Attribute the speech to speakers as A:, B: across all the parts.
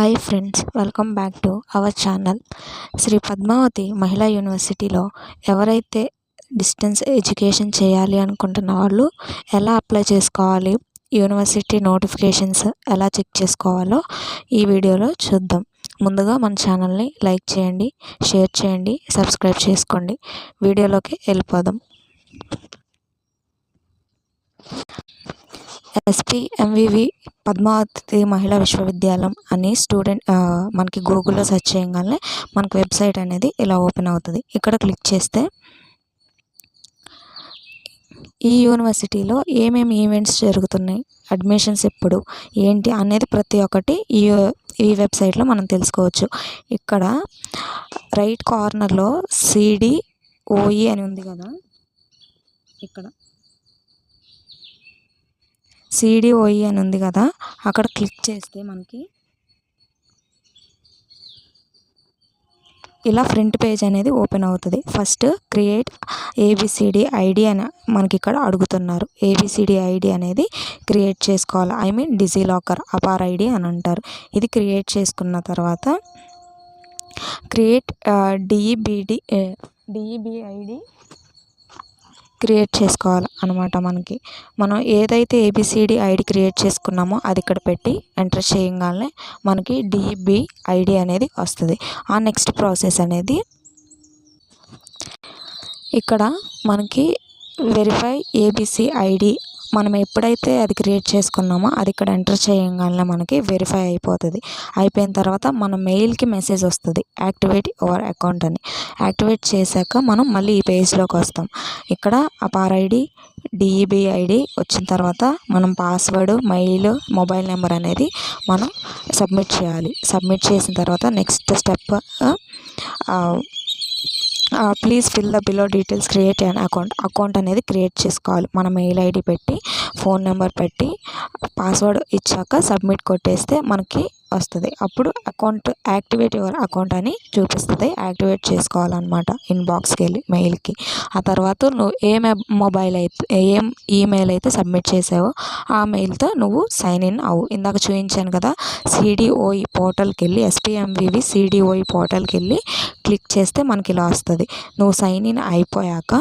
A: Hi friends, welcome back to our channel. Shri Padmavathi Mahila యూనివర్సిటీలో ఎవరైతే distance education చేయాలి అనుకుంటున్న వాళ్ళు ఎలా అప్లై చేసుకోవాలి, యూనివర్సిటీ నోటిఫికేషన్స్ ఎలా చెక్ చేసుకోవాలో ఈ వీడియోలో చూద్దాం. ముందుగా మన ఛానల్ని లైక్ చేయండి, షేర్ చేయండి, సబ్స్క్రైబ్ చేసుకోండి. వీడియోలోకి వెళ్ళిపోదాం. ఎస్పీఎంవివి పద్మావతి మహిళా విశ్వవిద్యాలయం అని మనకి గూగుల్లో సెర్చ్ చేయగానే మనకు వెబ్సైట్ అనేది ఇలా ఓపెన్ అవుతుంది. ఇక్కడ క్లిక్ చేస్తే ఈ యూనివర్సిటీలో ఏమేమి ఈవెంట్స్ జరుగుతున్నాయి, అడ్మిషన్స్ ఎప్పుడు, ఏంటి అనేది ప్రతి ఒక్కటి ఈ వెబ్సైట్లో మనం తెలుసుకోవచ్చు. ఇక్కడ రైట్ కార్నర్లో CDOE అని ఉంది కదా, ఇక్కడ CDOE అని ఉంది కదా, అక్కడ క్లిక్ చేస్తే మనకి ఇలా ఫ్రంట్ పేజ్ అనేది ఓపెన్ అవుతుంది. ఫస్ట్ క్రియేట్ ABCD ID అని మనకి ఇక్కడ అడుగుతున్నారు. ABCD ID అనేది క్రియేట్ చేసుకోవాలి. డిజిలాకర్ అపార్ ID అని అంటారు. ఇది క్రియేట్ చేసుకున్న తర్వాత క్రియేట్ DEBID క్రియేట్ చేసుకోవాలి అనమాట. మనం ఏదైతే ABCD ID క్రియేట్ చేసుకున్నామో అది ఇక్కడ పెట్టి ఎంటర్ చేయగానే మనకి DEBID అనేది వస్తుంది. ఆ నెక్స్ట్ ప్రాసెస్ అనేది ఇక్కడ మనకి వెరిఫై ABCID మనం ఎప్పుడైతే అది క్రియేట్ చేసుకున్నామో అది ఇక్కడ ఎంటర్ చేయగానే మనకి వెరిఫై అయిపోయిన తర్వాత మన మెయిల్కి మెసేజ్ వస్తుంది, యాక్టివేట్ యువర్ అకౌంట్ అని. యాక్టివేట్ చేశాక మనం మళ్ళీ ఈ పేజ్లోకి వస్తాం. ఇక్కడ అపార్ ID DEBID వచ్చిన తర్వాత మనం పాస్వర్డ్, మెయిల్, మొబైల్ నెంబర్ అనేది మనం సబ్మిట్ చేయాలి. సబ్మిట్ చేసిన తర్వాత next step please fill the below details, create an account అనేది క్రియేట్ చేసుకోవాలి. మన మెయిల్ ID పెట్టి, ఫోన్ నెంబర్ పెట్టి, పాస్వర్డ్ ఇచ్చాక సబ్మిట్ కొట్టేస్తే మనకి వస్తుంది. అప్పుడు అకౌంట్ యాక్టివేట్ యువర్ అకౌంట్ అని చూపిస్తుంది. యాక్టివేట్ చేసుకోవాలన్నమాట ఇన్బాక్స్కి వెళ్ళి మెయిల్కి. ఆ తర్వాత నువ్వు ఏం ఈమెయిల్ అయితే సబ్మిట్ చేసావో ఆ మెయిల్తో నువ్వు సైన్ ఇన్ అవ్వు. ఇందాక చూపించాను కదా, CDOE పోర్టల్కి వెళ్ళి, SPMVV CDOE పోర్టల్కి వెళ్ళి క్లిక్ చేస్తే మనకి ఇలా వస్తుంది. నువ్వు సైన్ ఇన్ అయిపోయాక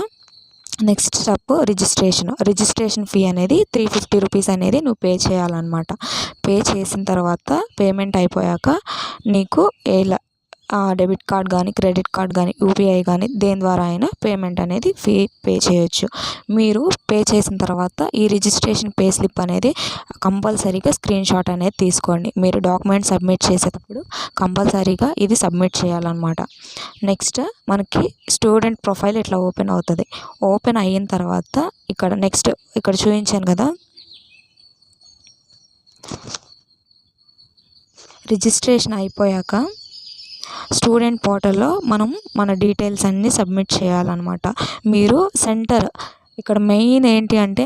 A: నెక్స్ట్ స్టెప్ రిజిస్ట్రేషన్ ఫీ అనేది 350 రూపీస్ అనేది నువ్వు పే చేయాలన్నమాట. పే చేసిన తర్వాత పేమెంట్ అయిపోయాక నీకు డెబిట్ కార్డ్ కానీ, క్రెడిట్ కార్డ్ కానీ, UPI కానీ దేని ద్వారా అయినా పేమెంట్ అనేది పే చేయొచ్చు. మీరు పే చేసిన తర్వాత ఈ రిజిస్ట్రేషన్ పే స్లిప్ అనేది కంపల్సరీగా స్క్రీన్ షాట్ అనేది తీసుకోండి. మీరు డాక్యుమెంట్ సబ్మిట్ చేసేటప్పుడు కంపల్సరీగా ఇది సబ్మిట్ చేయాలన్నమాట. నెక్స్ట్ మనకి స్టూడెంట్ ప్రొఫైల్ ఇట్లా ఓపెన్ అవుతుంది. ఓపెన్ అయిన తర్వాత ఇక్కడ చూపించాను కదా, రిజిస్ట్రేషన్ అయిపోయాక స్టూడెంట్ పోర్టల్లో మనం మన డీటెయిల్స్ అన్నీ సబ్మిట్ చేయాలన్నమాట. మీరు సెంటర్ ఇక్కడ మెయిన్ ఏంటి అంటే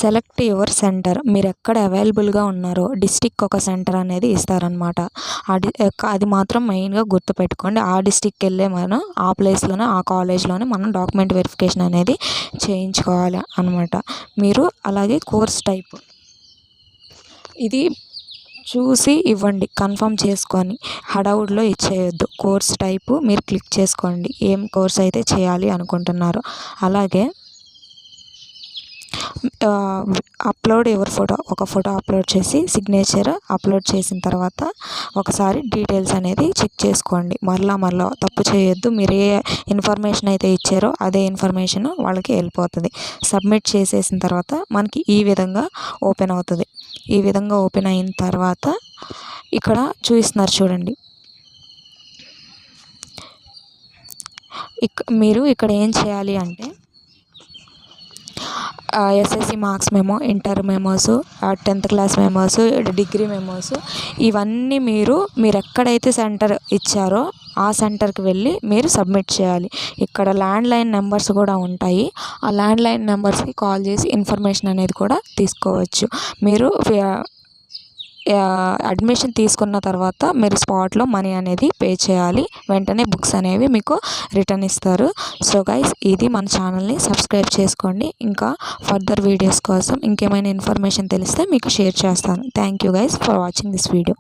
A: సెలెక్ట్ యువర్ సెంటర్. మీరు ఎక్కడ అవైలబుల్గా ఉన్నారో డిస్టిక్ ఒక సెంటర్ అనేది ఇస్తారనమాట. అది మాత్రం మెయిన్గా గుర్తుపెట్టుకోండి. ఆ డిస్టిక్కి వెళ్ళే మనం ఆ ప్లేస్లోనే, ఆ కాలేజ్లోనే మనం డాక్యుమెంట్ వెరిఫికేషన్ అనేది చేయించుకోవాలి అనమాట. మీరు అలాగే కోర్స్ టైప్ ఇది చూసి ఇవ్వండి, కన్ఫర్మ్ చేసుకొని హడావుడిలో ఇచ్చేయొద్దు. కోర్స్ టైపు మీరు క్లిక్ చేసుకోండి, ఏం కోర్స్ అయితే చేయాలి అనుకుంటున్నారో. అలాగే అప్లోడ్ యువర్ ఒక ఫోటో అప్లోడ్ చేసి సిగ్నేచర్ అప్లోడ్ చేసిన తర్వాత ఒకసారి డీటెయిల్స్ అనేది చెక్ చేసుకోండి. మరలా తప్పు చేయొద్దు. మీరు ఏ ఇన్ఫర్మేషన్ అయితే ఇచ్చారో అదే ఇన్ఫర్మేషన్ వాళ్ళకి వెళ్ళిపోతుంది. సబ్మిట్ చేసేసిన తర్వాత మనకి ఈ విధంగా ఓపెన్ అవుతుంది. ఈ విధంగా ఓపెన్ అయిన తర్వాత ఇక్కడ చూపిస్తున్నారు చూడండి. మీరు ఇక్కడ ఏం చేయాలి అంటే SSC marks memo, inter memos, 10th class memos, degree memos, ఇవన్నీ మీరు ఎక్కడైతే సెంటర్ ఇచ్చారో ఆ సెంటర్కి వెళ్ళి మీరు సబ్మిట్ చేయాలి. ఇక్కడ ల్యాండ్లైన్ నెంబర్స్ కూడా ఉంటాయి. ఆ ల్యాండ్లైన్ నెంబర్స్కి కాల్ చేసి ఇన్ఫర్మేషన్ అనేది కూడా తీసుకోవచ్చు. మీరు అడ్మిషన్ తీసుకున్న తర్వాత మీరు స్పాట్లో మనీ అనేది పే చేయాలి. వెంటనే బుక్స్ అనేవి మీకు రిటర్న్ ఇస్తారు. సో గైస్, ఇది మన ఛానల్ని సబ్స్క్రైబ్ చేసుకోండి. ఇంకా ఫర్దర్ వీడియోస్ కోసం ఇంకేమైనా ఇన్ఫర్మేషన్ తెలిస్తే మీకు షేర్ చేస్తాను. Thank you guys for watching this video.